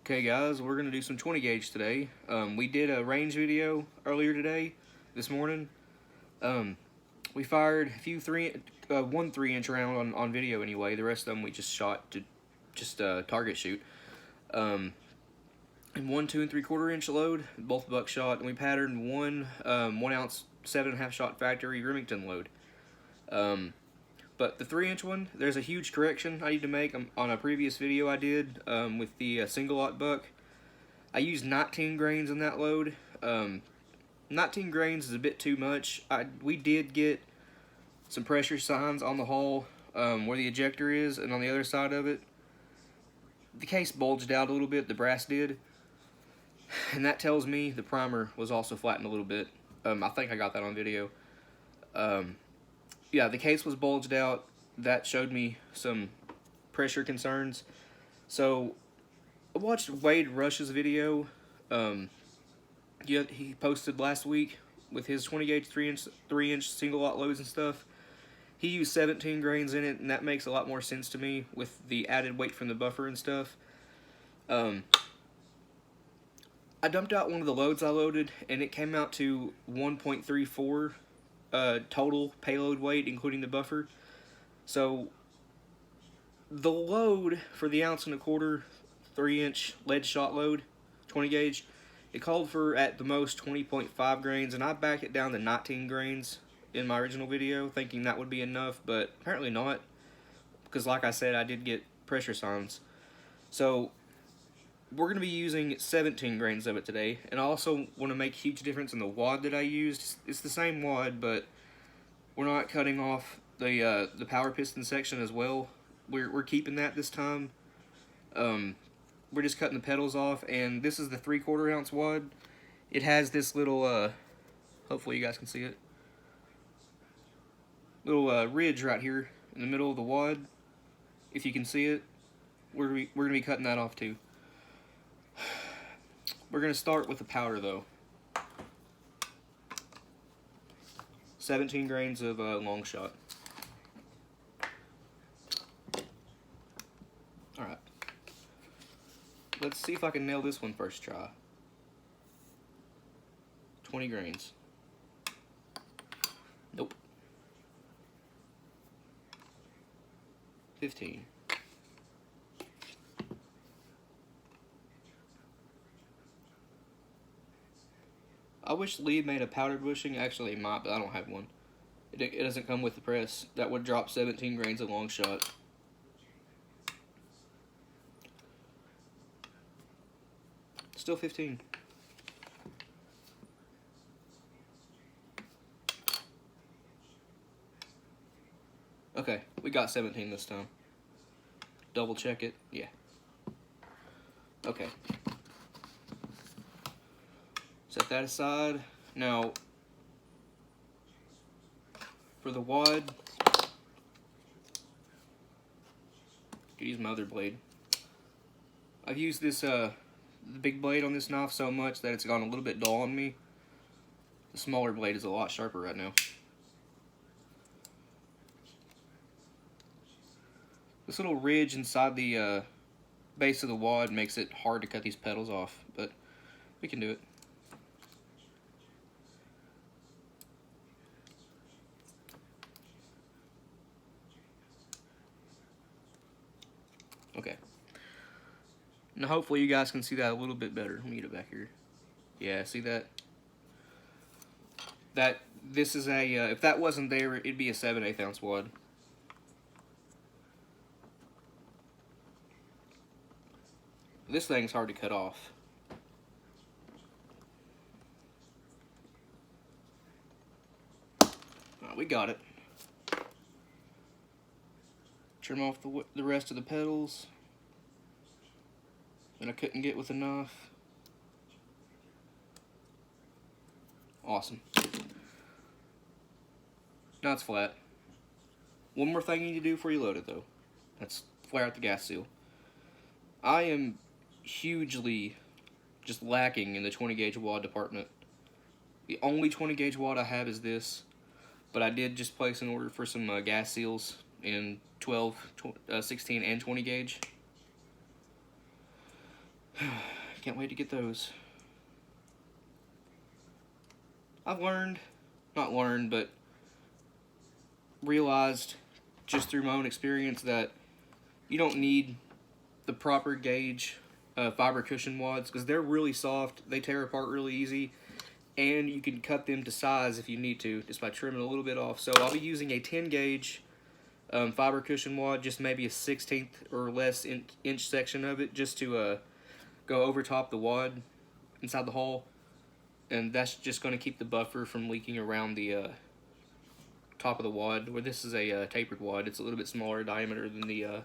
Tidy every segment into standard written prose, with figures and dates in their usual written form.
Okay guys, we're going to do some 20 gauge today. We did a range video earlier today, this morning. We fired a few one 3-inch round on video anyway. The rest of them we just shot to target shoot. And one 2 3/4 inch load, both buckshot, and we patterned one 1 ounce 7.5 shot factory Remington load. But the 3-inch one, there's a huge correction I need to make on a previous video I did with the single-aught buck. I used 19 grains in that load. 19 grains is a bit too much. We did get some pressure signs on the hull where the ejector is, and on the other side of it, the case bulged out a little bit, the brass did. And that tells me the primer was also flattened a little bit. I think I got that on video. Yeah, the case was bulged out. That showed me some pressure concerns. So I watched Wade Rush's video. He posted last week with his 20 gauge 3-inch single-aught loads and stuff. He used 17 grains in it, and that makes a lot more sense to me with the added weight from the buffer and stuff. I dumped out one of the loads I loaded, and it came out to 1.34 total payload weight, including the buffer. So the load for the 1.25 ounce 3-inch lead shot load, 20 gauge, it called for at the most 20.5 grains, and I backed it down to 19 grains in my original video, thinking that would be enough, but apparently not, because like I said, I did get pressure signs. So we're going to be using 17 grains of it today, and I also want to make a huge difference in the wad that I used. It's the same wad, but we're not cutting off the power piston section as well. We're keeping that this time. We're just cutting the pedals off, and this is the 3/4 ounce wad. It has this little, hopefully you guys can see it, little ridge right here in the middle of the wad. If you can see it, we're gonna be cutting that off too. We're going to start with the powder though. 17 grains of long shot. Alright. Let's see if I can nail this one first try. 20 grains. Nope. 15. I wish Lee made a powdered bushing. Actually, it might, but I don't have one. It doesn't come with the press. That would drop 17 grains of long shot. Still 15. Okay, we got 17 this time. Double check it. Yeah. Okay. Set that aside. Now, for the wad, could use my other blade. I've used this the big blade on this knife so much that it's gone a little bit dull on me. The smaller blade is a lot sharper right now. This little ridge inside the base of the wad makes it hard to cut these pedals off, but we can do it. Okay. Now hopefully you guys can see that a little bit better. Let me get it back here. Yeah, see that? This is a, if that wasn't there, it'd be a 7/8 ounce wad. This thing's hard to cut off. Alright, we got it. Trim off the rest of the pedals that I couldn't get with a knife. Awesome. Now it's flat. One more thing you need to do before you load it though. That's flare out the gas seal. I am hugely just lacking in the 20 gauge wad department. The only 20 gauge wad I have is this, but I did just place an order for some gas seals in 12, 16, and 20 gauge. Can't wait to get those. I've not learned, but realized just through my own experience that you don't need the proper gauge fiber cushion wads because they're really soft. They tear apart really easy, and you can cut them to size if you need to just by trimming a little bit off. So I'll be using a 10 gauge fiber cushion wad, just maybe a 1/16 or less inch section of it, just to go over top the wad inside the hole, and that's just going to keep the buffer from leaking around the top of the wad. Where this is a tapered wad, it's a little bit smaller diameter than the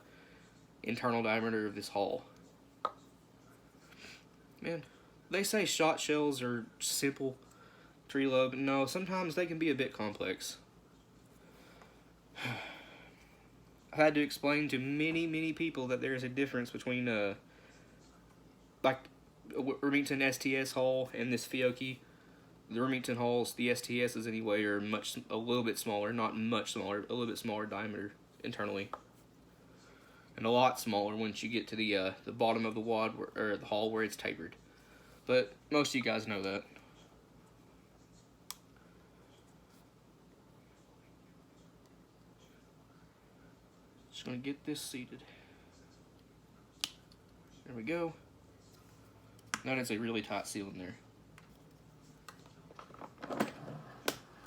internal diameter of this hull. Man, they say shot shells are simple to reload, but no, sometimes they can be a bit complex. I've had to explain to many people that there is a difference between like a Remington STS hull and this Fiocchi. The Remington hulls, the STSs anyway, are a little bit smaller, not much smaller, a little bit smaller diameter internally, and a lot smaller once you get to the bottom of the wad or the hull where it's tapered. But most of you guys know that. Just gonna get this seated. There we go. That is a really tight seal in there.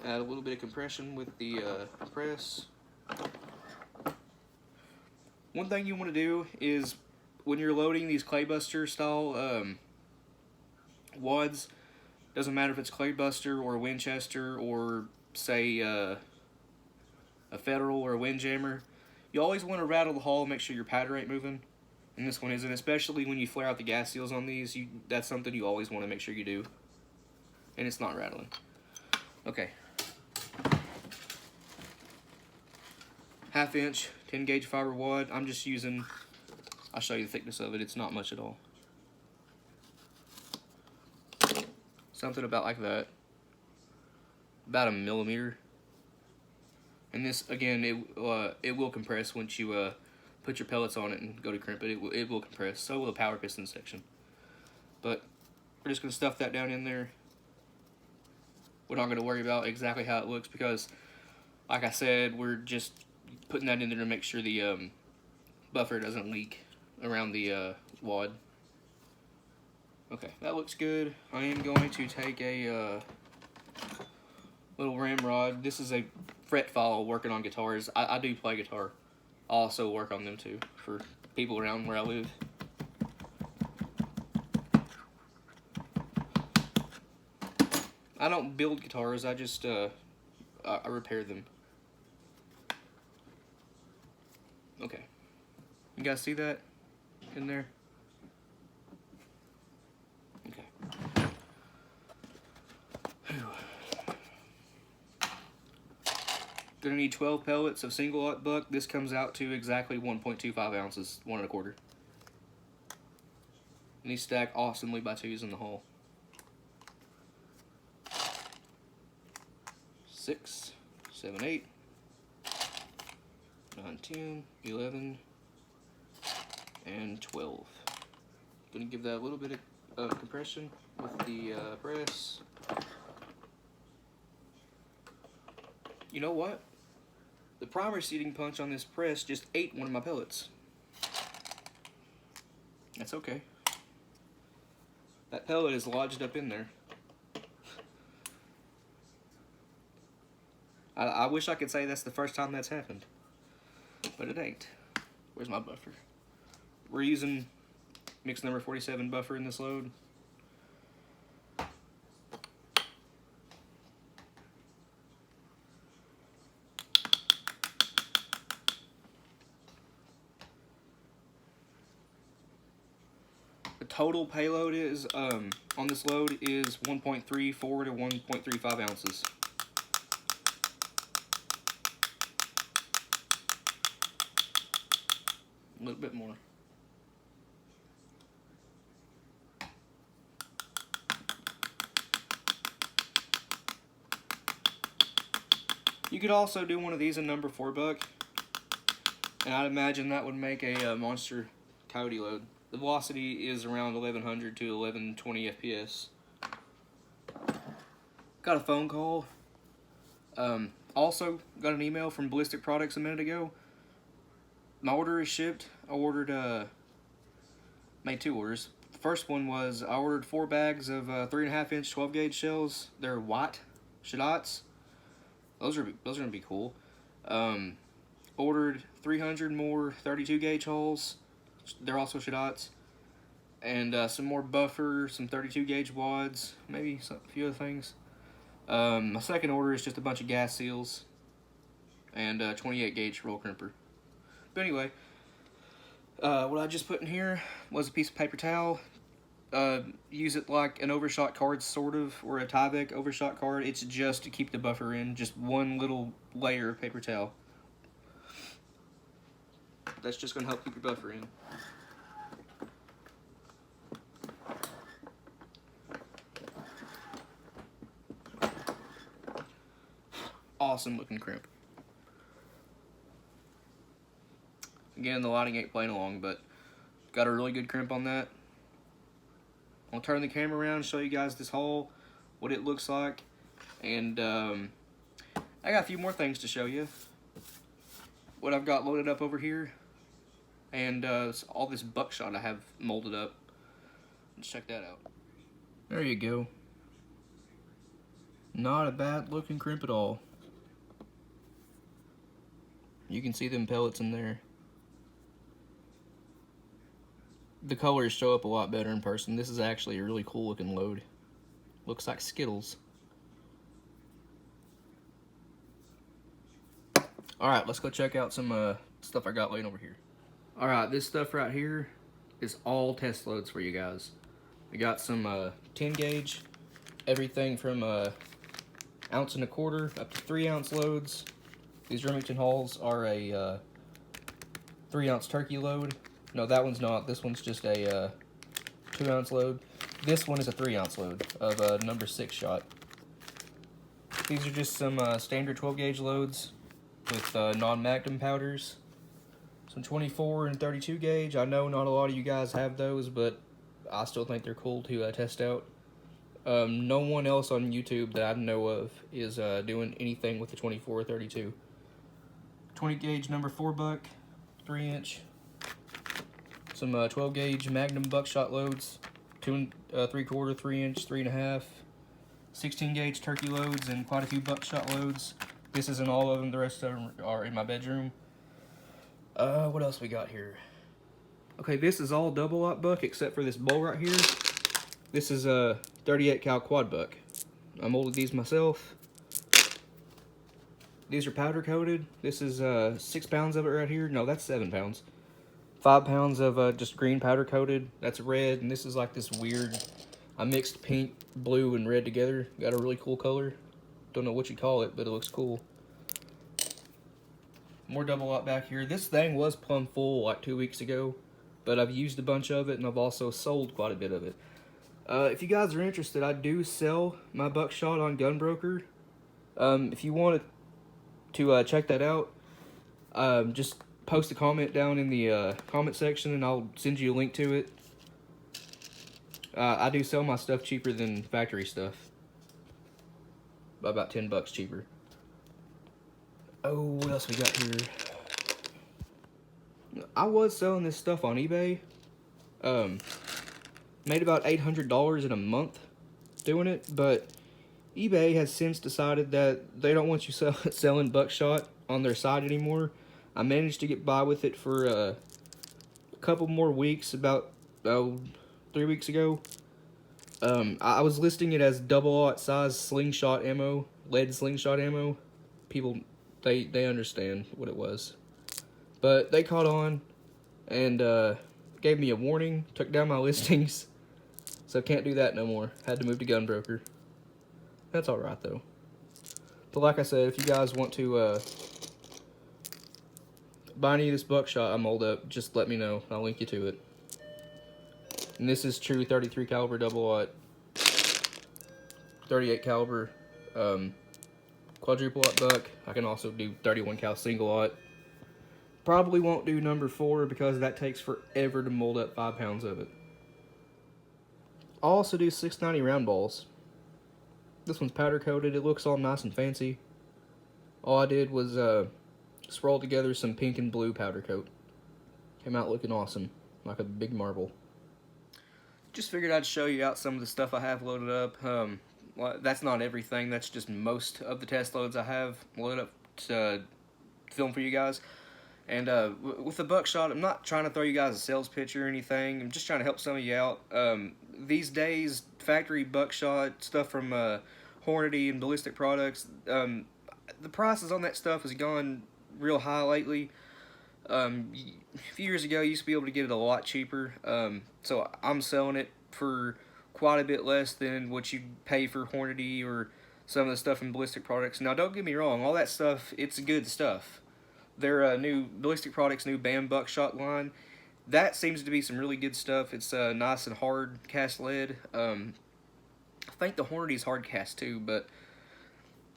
Add a little bit of compression with the press. One thing you want to do is when you're loading these Claybuster style wads, doesn't matter if it's Claybuster or a Winchester or say a Federal or a Windjammer, you always want to rattle the hull and make sure your powder ain't moving. And this one isn't, especially when you flare out the gas seals on these. That's something you always want to make sure you do. And it's not rattling. Okay. 1/2 inch 10 gauge fiber wad. I'm just using, I'll show you the thickness of it. It's not much at all. Something about like that. About a millimeter. And this, again, it will compress once you put your pellets on it and go to crimp it. It will compress. So will the power piston section. But we're just going to stuff that down in there. We're not going to worry about exactly how it looks because, like I said, we're just putting that in there to make sure the buffer doesn't leak around the wad. Okay, that looks good. I am going to take a little ramrod. This is a fret file working on guitars. I do play guitar. I also work on them too for people around where I live. I don't build guitars, I just I repair them. Okay. You guys see that in there? Okay. Whew. Gonna need 12 pellets of single aught buck. This comes out to exactly 1.25 ounces, 1 1/4. And these stack awesomely by twos in the hole. 6, 7, 8, 9, 10, 11, and 12. Gonna give that a little bit of compression with the press. You know what? The primer seating punch on this press just ate one of my pellets. That's okay. That pellet is lodged up in there. I wish I could say that's the first time that's happened, but it ain't. Where's my buffer? We're using mix number 47 buffer in this load. The total payload is on this load is 1.34 to 1.35 ounces. A little bit more. You could also do one of these in number 4 buck, and I'd imagine that would make a monster coyote load. The velocity is around 1100 to 1120 FPS. Got a phone call. Also got an email from Ballistic Products a minute ago. My order is shipped. I ordered, made 2 orders. The first one was I ordered 4 bags of 3.5 inch 12 gauge shells. They're white Shadots. Those are gonna be cool. Ordered 300 more 32 gauge holes. They're also Shadots. And some more buffer, some 32 gauge wads, maybe a few other things. My second order is just a bunch of gas seals and 28 gauge roll crimper. But anyway, what I just put in here was a piece of paper towel. Use it like an overshot card, sort of, or a Tyvek overshot card. It's just to keep the buffer in, just one little layer of paper towel. That's just going to help keep your buffer in. Awesome looking crimp. Again, the lighting ain't playing along, but got a really good crimp on that. I'll turn the camera around and show you guys this hole, what it looks like, and I got a few more things to show you. What I've got loaded up over here, and all this buckshot I have molded up. Let's check that out. There you go. Not a bad looking crimp at all. You can see them pellets in there. The colors show up a lot better in person. This is actually a really cool looking load. Looks like Skittles. Alright, let's go check out some stuff I got laying over here. Alright, this stuff right here is all test loads for you guys. I got some 10 gauge, everything from 1.25 ounces up to 3 ounce loads. These Remington hulls are a 3 ounce turkey load. No, that one's not. This one's just a 2 ounce load. This one is a 3 ounce load of a number 6 shot. These are just some standard 12 gauge loads with non-magnum powders. Some 24 and 32 gauge. I know not a lot of you guys have those, but I still think they're cool to test out. No one else on YouTube that I know of is doing anything with the 24 or 32. 20 gauge number 4 buck, 3 inch. Some 12 gauge Magnum buckshot loads, 2 3/4, 3 inch, 3.5. 16 gauge turkey loads and quite a few buckshot loads. This isn't all of them. The rest of them are in my bedroom. What else we got here? Okay, this is all double aught buck except for this bowl right here. This is a 38 cal quad buck. I molded these myself. These are powder coated. This is 6 pounds of it right here. No, that's 7 pounds. 5 pounds of just green powder coated. That's red, and this is like this weird. I mixed pink, blue, and red together. Got a really cool color. Don't know what you call it, but it looks cool. More double aught back here. This thing was plumb full like 2 weeks ago, but I've used a bunch of it, and I've also sold quite a bit of it. If you guys are interested, I do sell my buckshot on Gunbroker. If you want to check that out, just post a comment down in the comment section, and I'll send you a link to it. I do sell my stuff cheaper than factory stuff, by about 10 bucks cheaper. Oh, what else we got here? I was selling this stuff on eBay. Made about $800 in a month doing it, but eBay has since decided that they don't want you selling buckshot on their site anymore. I managed to get by with it for a couple more weeks, about 3 weeks ago. I was listing it as double aught size slingshot ammo, lead slingshot ammo. People, they understand what it was. But they caught on and gave me a warning, took down my listings. So can't do that no more. Had to move to Gunbroker. That's alright though. But like I said, if you guys want to buy any of this buckshot I mold up, just let me know. I'll link you to it. And this is true 33 caliber double aught, 38 caliber quadruple aught buck. I can also do 31 cal single aught, Probably won't do number 4 because that takes forever to mold up 5 pounds of it. I'll also do 690 round balls. This one's powder coated. It looks all nice and fancy. All I did was swirl together some pink and blue powder coat. Came out looking awesome, like a big marble. Just figured I'd show you out some of the stuff I have loaded up. Well, that's not everything. That's just most of the test loads I have loaded up to film for you guys. And with the Buckshot, I'm not trying to throw you guys a sales pitch or anything. I'm just trying to help some of you out. These days, factory Buckshot stuff from Hornady and Ballistic Products, the prices on that stuff has gone real high lately. A few years ago, you used to be able to get it a lot cheaper. So I'm selling it for quite a bit less than what you'd pay for Hornady or some of the stuff from Ballistic Products. Now, don't get me wrong, all that stuff, it's good stuff. Their new Ballistic Products new BAM Buckshot line, that seems to be some really good stuff. It's nice and hard cast lead. I think the Hornady's hard cast too, but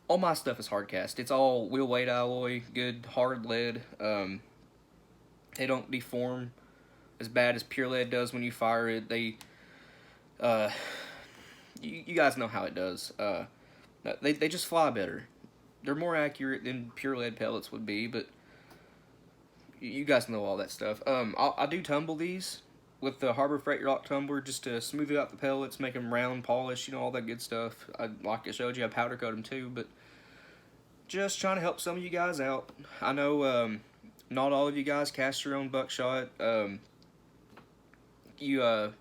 all my stuff is hard cast. It's all wheel weight alloy, good hard lead. They don't deform as bad as pure lead does when you fire it. They, you guys know how it does. They just fly better. They're more accurate than pure lead pellets would be, but you guys know all that stuff. I do tumble these with the Harbor Freight Rock Tumbler just to smooth out the pellets, make them round, polished, you know, all that good stuff. Like I showed you, I powder coat them too, but just trying to help some of you guys out. I know not all of you guys cast your own Buckshot. You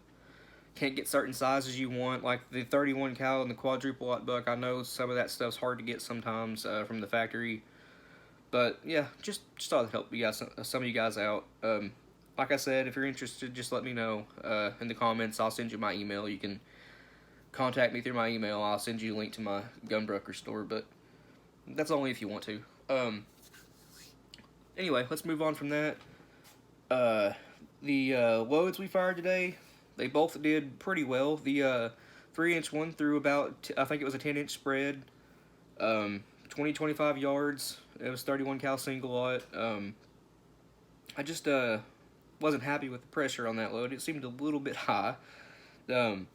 can't get certain sizes you want, like the 31 cal and the quadruple aught buck. I know some of that stuff's hard to get sometimes from the factory. But yeah, just thought it'd help you guys, some of you guys out. Like I said, if you're interested, just let me know in the comments. I'll send you my email. You can contact me through my email. I'll send you a link to my gun broker store, but that's only if you want to. Anyway, let's move on from that. The loads we fired today, they both did pretty well. The 3-inch one threw about, I think it was a 10-inch spread, 20-25 yards. It was 31 cal single aught. I just wasn't happy with the pressure on that load. It seemed a little bit high. 2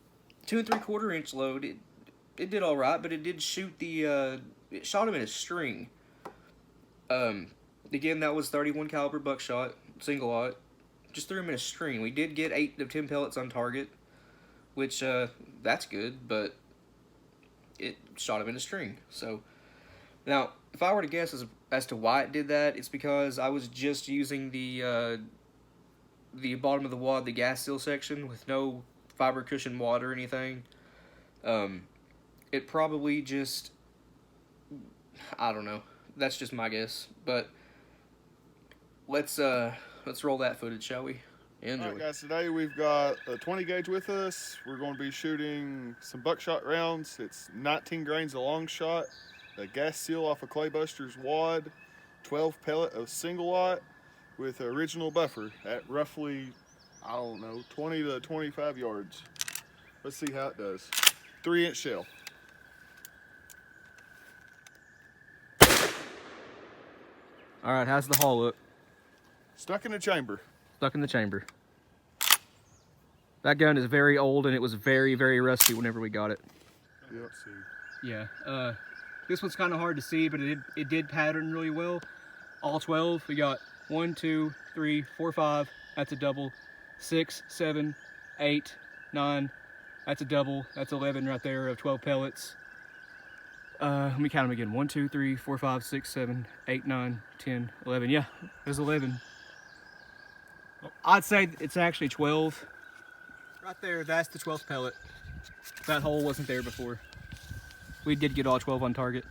3/4 inch load, it did all right, but it did shoot the it shot him in a string. Again, that was 31 caliber Buckshot single aught. Just threw him in a string. We did get 8 of 10 pellets on target, which that's good, but it shot him in a string. So now, if I were to guess as to why it did that, it's because I was just using the bottom of the wad, the gas seal section, with no fiber cushion wad or anything. It probably just, I don't know. That's just my guess. But let's roll that footage, shall we? Enjoy. All right, guys. Today we've got a 20 gauge with us. We're going to be shooting some Buckshot rounds. It's 19 grains of long shot, a gas seal off a Claybuster's wad, 12 pellet of single aught with an original buffer at roughly, I don't know, 20 to 25 yards. Let's see how it does. 3-inch shell. All right, how's the hull look? Stuck in the chamber. Stuck in the chamber. That gun is very old, and it was very, very rusty whenever we got it. Yeah, let's see. Yeah, this one's kind of hard to see, but it did pattern really well. All 12, we got 1, 2, 3, 4, 5, that's a double, 6, 7, 8, 9, that's a double, that's 11 right there of 12 pellets. Let me count them again. 1, 2, 3, 4, 5, 6, 7, 8, 9, 10, 11. Yeah, there's 11. I'd say it's actually 12. Right there, that's the 12th pellet. That hole wasn't there before. We did get all 12 on target.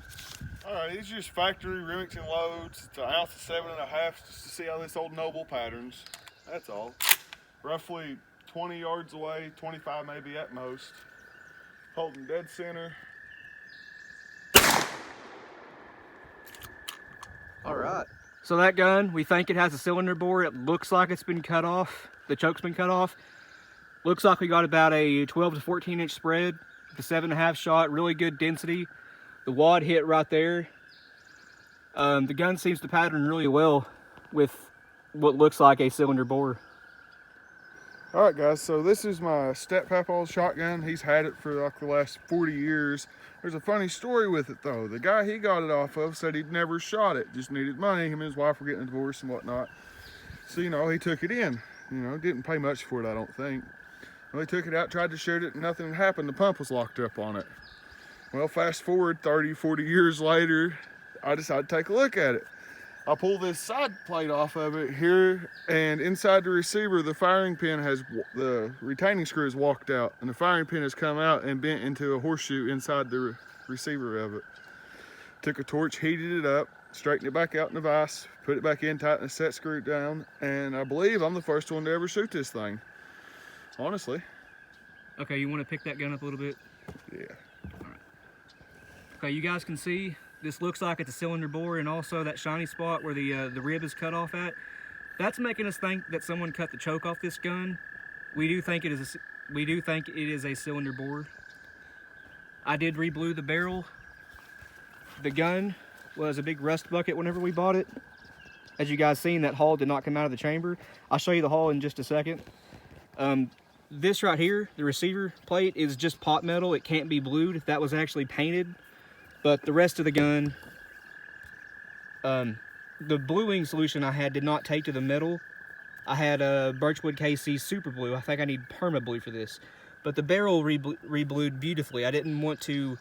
All right, these are just factory Remington loads. It's an ounce of 7.5 just to see how this old Noble patterns. That's all. Roughly 20 yards away, 25 maybe at most. Holding dead center. All right. So that gun, we think it has a cylinder bore. It looks like it's been cut off. The choke's been cut off. Looks like we got about a 12 to 14 inch spread. The 7.5 shot, really good density. The wad hit right there. The gun seems to pattern really well with what looks like a cylinder bore. All right, guys, so this is my step-papaw's shotgun. He's had it for like the last 40 years. There's a funny story with it, though. The guy he got it off of said he'd never shot it, just needed money. Him and his wife were getting a divorce and whatnot. So, you know, he took it in. You know, didn't pay much for it, I don't think. Well, he took it out, tried to shoot it, and nothing happened. The pump was locked up on it. Well, fast forward 30, 40 years later, I decided to take a look at it. I pull this side plate off of it here, and inside the receiver, the firing pin has, the retaining screw has walked out, and the firing pin has come out and bent into a horseshoe inside the receiver of it. Took a torch, heated it up, straightened it back out in the vise, put it back in, tightened the set screw down, and I believe I'm the first one to ever shoot this thing. Honestly. Okay, you want to pick that gun up a little bit? Yeah. All right. Okay, you guys can see this looks like it's a cylinder bore, and also that shiny spot where the rib is cut off at. That's making us think that someone cut the choke off this gun. We do think it is a cylinder bore. I did re-blue the barrel. The gun was a big rust bucket whenever we bought it. As you guys seen, that hull did not come out of the chamber. I'll show you the hull in just a second. This right here, the receiver plate, is just pot metal. It can't be blued. That was actually painted. But the rest of the gun, the bluing solution I had did not take to the metal. I had a Birchwood KC Super Blue. I think I need Perma Blue for this. But the barrel re-blued beautifully. I didn't want to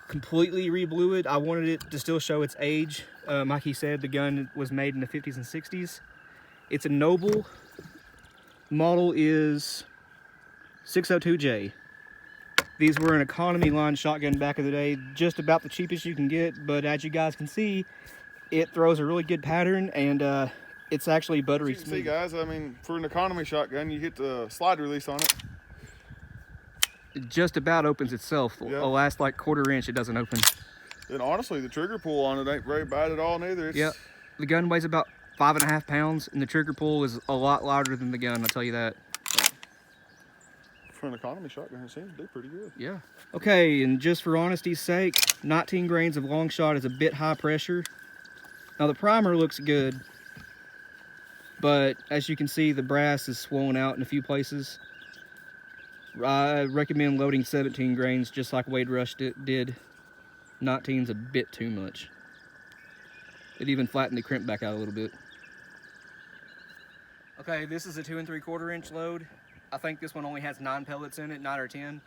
completely re-blue it. I wanted it to still show its age. Like he said, the gun was made in the 50s and 60s. It's a Noble. Model is 602J. These were an economy line shotgun back in the day, just about the cheapest you can get, but as you guys can see, it throws a really good pattern, and it's actually buttery smooth. See, guys, I mean, for an economy shotgun, you hit the slide release on it. It just about opens itself. Yep. The last like quarter inch it doesn't open. And honestly, the trigger pull on it ain't very bad at all neither. Yep. The gun weighs about 5.5 pounds, and the trigger pull is a lot lighter than the gun, I'll tell you that. For an economy shotgun, it seems to do pretty good. Yeah. Okay, and just for honesty's sake, 19 grains of long shot is a bit high pressure. Now the primer looks good, but as you can see, the brass is swollen out in a few places. I recommend loading 17 grains just like Wade Rush did. 19's a bit too much. It even flattened the crimp back out a little bit. Okay, this is a 2 3/4 inch load. I think this one only has 9 pellets in it, 9 or 10.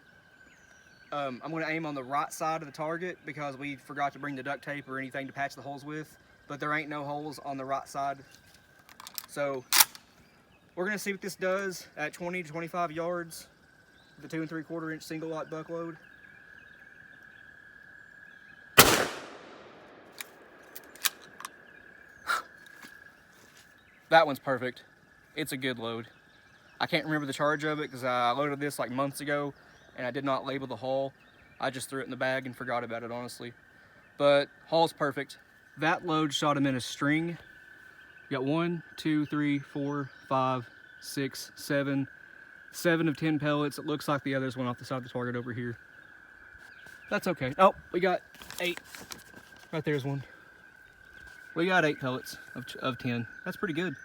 I'm going to aim on the right side of the target because we forgot to bring the duct tape or anything to patch the holes with, but there ain't no holes on the right side. So we're going to see what this does at 20 to 25 yards, the 2 3/4 inch single lot buck load. That one's perfect. It's a good load. I can't remember the charge of it because I loaded this like months ago and I did not label the hull. I just threw it in the bag and forgot about it, honestly. But hull's perfect. That load shot him in a string. You got 1, 2, 3, 4, 5, 6, 7. 7 of 10 pellets. It looks like the others went off the side of the target over here. That's okay. Oh, we got 8. Right there's one. We got 8 pellets of 10. That's pretty good.